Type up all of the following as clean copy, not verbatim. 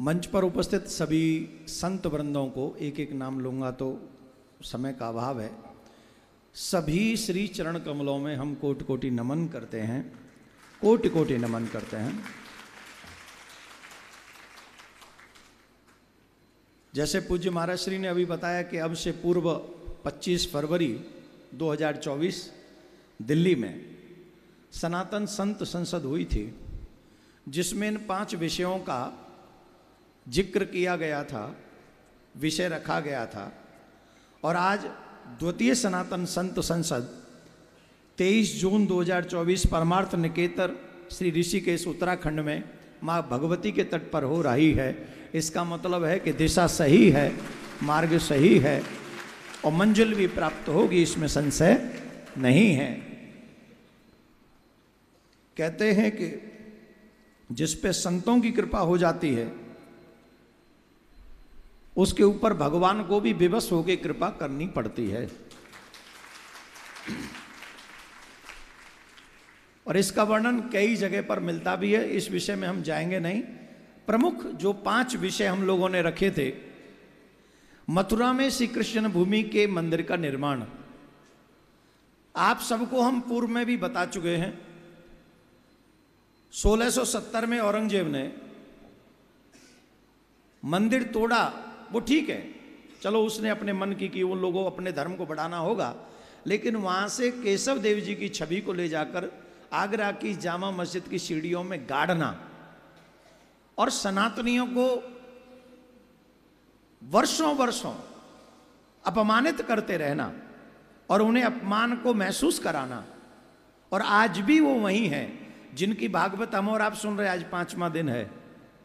मंच पर उपस्थित सभी संत वृंदों को एक एक नाम लूंगा तो समय का अभाव है। सभी श्री चरण कमलों में हम कोटि कोटि नमन करते हैं, कोटि कोटि नमन करते हैं। जैसे पूज्य महाराज श्री ने अभी बताया कि अब से पूर्व 25 फरवरी 2024 दिल्ली में सनातन संत संसद हुई थी, जिसमें इन 5 विषयों का जिक्र किया गया था, विषय रखा गया था। और आज द्वितीय सनातन संत संसद 23 जून 2024 परमार्थ निकेतन श्री ऋषिकेश उत्तराखंड में माँ भगवती के तट पर हो रही है। इसका मतलब है कि दिशा सही है, मार्ग सही है और मंजिल भी प्राप्त होगी, इसमें संशय नहीं है। कहते हैं कि जिस पे संतों की कृपा हो जाती है उसके ऊपर भगवान को भी विवश होकर कृपा करनी पड़ती है। और इसका वर्णन कई जगह पर मिलता भी है, इस विषय में हम जाएंगे नहीं। प्रमुख जो 5 विषय हम लोगों ने रखे थे, मथुरा में श्री कृष्ण भूमि के मंदिर का निर्माण, आप सबको हम पूर्व में भी बता चुके हैं। 1670 में औरंगजेब ने मंदिर तोड़ा, वो ठीक है, चलो उसने अपने मन की कि उन लोगों अपने धर्म को बढ़ाना होगा, लेकिन वहां से केशव देव जी की छवि को ले जाकर आगरा की जामा मस्जिद की सीढ़ियों में गाड़ना और सनातनियों को वर्षों वर्षों अपमानित करते रहना और उन्हें अपमान को महसूस कराना। और आज भी वो वही हैं जिनकी भागवत हम और आप सुन रहे, आज 5वां दिन है।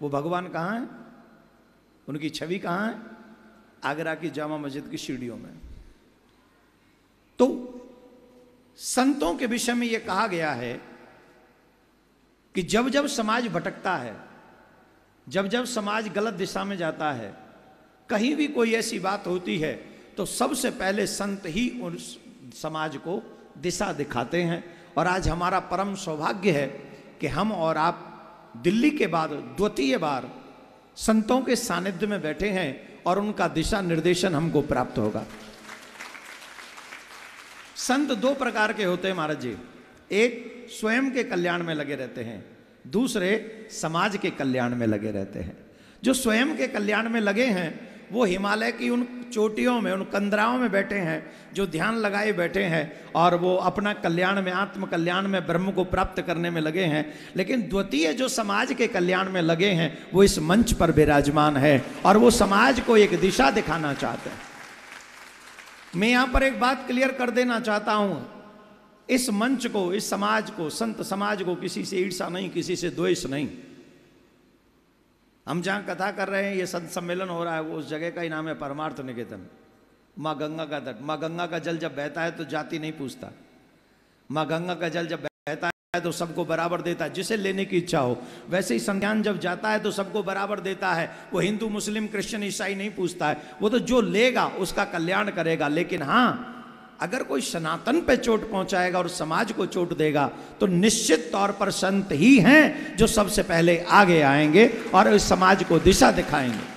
वो भगवान कहाँ है, उनकी छवि कहाँ है? आगरा की जामा मस्जिद की सीढ़ियों में। तो संतों के विषय में यह कहा गया है कि जब जब समाज भटकता है, जब जब समाज गलत दिशा में जाता है, कहीं भी कोई ऐसी बात होती है तो सबसे पहले संत ही उस समाज को दिशा दिखाते हैं। और आज हमारा परम सौभाग्य है कि हम और आप दिल्ली के बाद द्वितीय बार संतों के सानिध्य में बैठे हैं और उनका दिशा निर्देशन हमको प्राप्त होगा। संत 2 प्रकार के होते हैं महाराज जी, एक स्वयं के कल्याण में लगे रहते हैं, दूसरे समाज के कल्याण में लगे रहते हैं। जो स्वयं के कल्याण में लगे हैं वो हिमालय की उन चोटियों में, उन कंदराओं में बैठे हैं, जो ध्यान लगाए बैठे हैं और वो अपना कल्याण में, आत्म कल्याण में, ब्रह्म को प्राप्त करने में लगे हैं। लेकिन द्वितीय जो समाज के कल्याण में लगे हैं वो इस मंच पर विराजमान है और वो समाज को एक दिशा दिखाना चाहते हैं। मैं यहां पर एक बात क्लियर कर देना चाहता हूं, इस मंच को, इस समाज को, संत समाज को किसी से ईर्ष्या नहीं, किसी से द्वेष नहीं। हम जहां कथा कर रहे हैं, ये संत सम्मेलन हो रहा है, वो उस जगह का ही नाम है परमार्थ निकेतन, माँ गंगा का तट। माँ गंगा का जल जब बहता है तो जाति नहीं पूछता। माँ गंगा का जल जब बहता है तो सबको बराबर देता है, जिसे लेने की इच्छा हो। वैसे ही संज्ञान जब जाता है तो सबको बराबर देता है। वो हिंदू, मुस्लिम, क्रिश्चियन, ईसाई नहीं पूछता है, वो तो जो लेगा उसका कल्याण करेगा। लेकिन हाँ, अगर कोई सनातन पे चोट पहुंचाएगा और समाज को चोट देगा तो निश्चित तौर पर संत ही हैं जो सबसे पहले आगे आएंगे और इस समाज को दिशा दिखाएंगे।